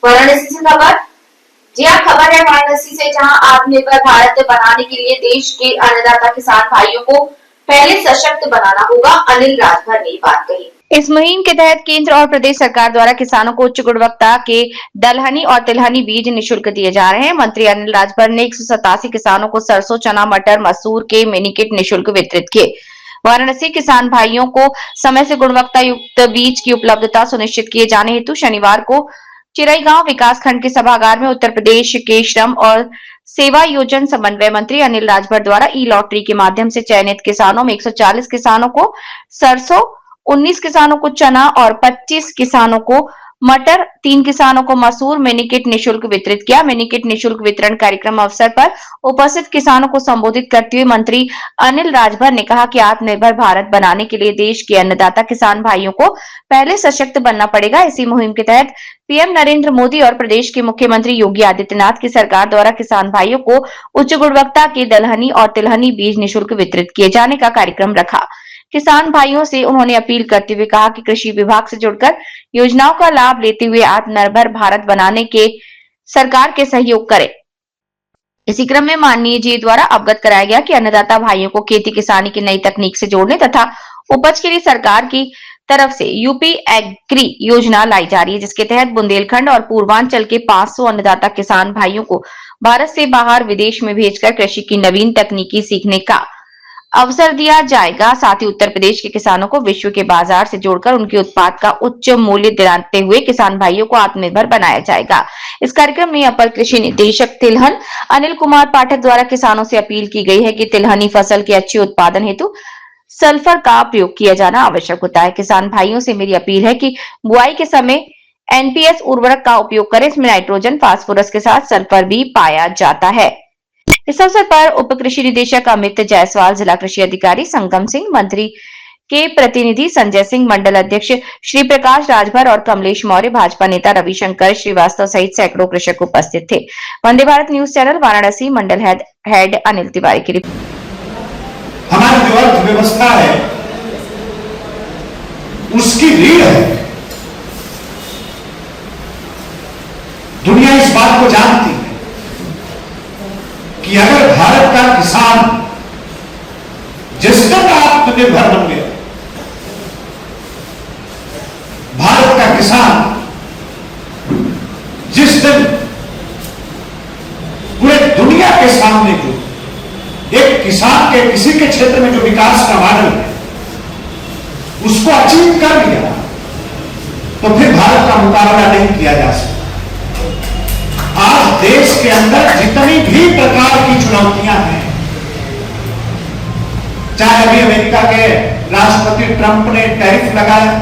वाराणसी से खबर। जी हाँ, खबर है वाराणसी से, जहां आत्मनिर्भर भारत बनाने के लिए देश के अन्नदाता किसान भाइयों को पहले सशक्त बनाना होगा। अनिल राजभर ने बात कही। इस मुहिम के तहत केंद्र और प्रदेश सरकार द्वारा किसानों को उच्च गुणवत्ता के दलहनी और तिलहनी बीज निःशुल्क दिए जा रहे हैं। मंत्री अनिल राजभर ने 187 किसानों को सरसों, चना, मटर, मसूर के मिनी किट निःशुल्क वितरित किए। वाराणसी किसान भाइयों को समय से गुणवत्ता युक्त बीज की उपलब्धता सुनिश्चित किए जाने हेतु शनिवार को चिरईगांव विकासखंड के सभागार में उत्तर प्रदेश के श्रम और सेवा योजन समन्वय मंत्री अनिल राजभर द्वारा ई लॉटरी के माध्यम से चयनित किसानों में 140 किसानों को सरसों, 19 किसानों को चना और 25 किसानों को मटर, 3 किसानों को मसूर मिनी किट निःशुल्क वितरित किया। मिनी किट निःशुल्क वितरण कार्यक्रम अवसर पर उपस्थित किसानों को संबोधित करते हुए मंत्री अनिल राजभर ने कहा कि आत्मनिर्भर भारत बनाने के लिए देश के अन्नदाता किसान भाइयों को पहले सशक्त बनना पड़ेगा। इसी मुहिम के तहत पीएम नरेंद्र मोदी और प्रदेश के मुख्यमंत्री योगी आदित्यनाथ की सरकार द्वारा किसान भाइयों को उच्च गुणवत्ता के दलहनी और तिलहनी बीज निःशुल्क वितरित किए जाने का कार्यक्रम रखा। किसान भाइयों से उन्होंने अपील करते हुए कहा कि कृषि विभाग से जुड़कर योजनाओं का लाभ लेते हुए आत्मनिर्भर भारत बनाने के सरकार के सहयोग करें। इसी क्रम में माननीय जी द्वारा अवगत कराया गया कि अन्नदाता भाइयों को खेती किसानी की नई तकनीक से जोड़ने तथा उपज के लिए सरकार की तरफ से यूपी एग्री योजना लाई जा रही है, जिसके तहत बुंदेलखंड और पूर्वांचल के 500 अन्नदाता किसान भाइयों को भारत से बाहर विदेश में भेजकर कृषि की नवीन तकनीकी सीखने का अवसर दिया जाएगा। साथ ही उत्तर प्रदेश के किसानों को विश्व के बाजार से जोड़कर उनके उत्पाद का उच्च मूल्य दिलाते हुए किसान भाइयों को आत्मनिर्भर बनाया जाएगा। इस कार्यक्रम में अपर कृषि निदेशक तिलहन अनिल कुमार पाठक द्वारा किसानों से अपील की गई है कि तिलहनी फसल के अच्छे उत्पादन हेतु सल्फर का प्रयोग किया जाना आवश्यक होता है। किसान भाइयों से मेरी अपील है कि बुआई के समय एनपीएस उर्वरक का उपयोग करें। इसमें नाइट्रोजन, फास्फोरस के साथ सल्फर भी पाया जाता है। इस अवसर पर उप कृषि निदेशक अमित जायसवाल, जिला कृषि अधिकारी संगम सिंह, मंत्री के प्रतिनिधि संजय सिंह, मंडल अध्यक्ष श्री प्रकाश राजभर और कमलेश मौर्य, भाजपा नेता रविशंकर श्रीवास्तव सहित सैकड़ों कृषक उपस्थित थे। वंदे भारत न्यूज चैनल वाराणसी मंडल हेड अनिल तिवारी की रिपोर्ट। हमारी जो अर्थव्यवस्था है उसकी रीढ़ है। दुनिया इस बात को जानती है कि अगर भारत का किसान जिस दिन आत्मनिर्भर बन गया, भारत का किसान जिस दिन पूरे दुनिया के सामने जो एक किसान के किसी के क्षेत्र में जो विकास का मॉडल है उसको अचीव कर लिया, तो फिर भारत का मुकाबला नहीं किया जा सकता। आज देश के अंदर जितनी भी प्रकार की चुनौतियां हैं, चाहे अभी अमेरिका के राष्ट्रपति ट्रंप ने टैरिफ लगाया,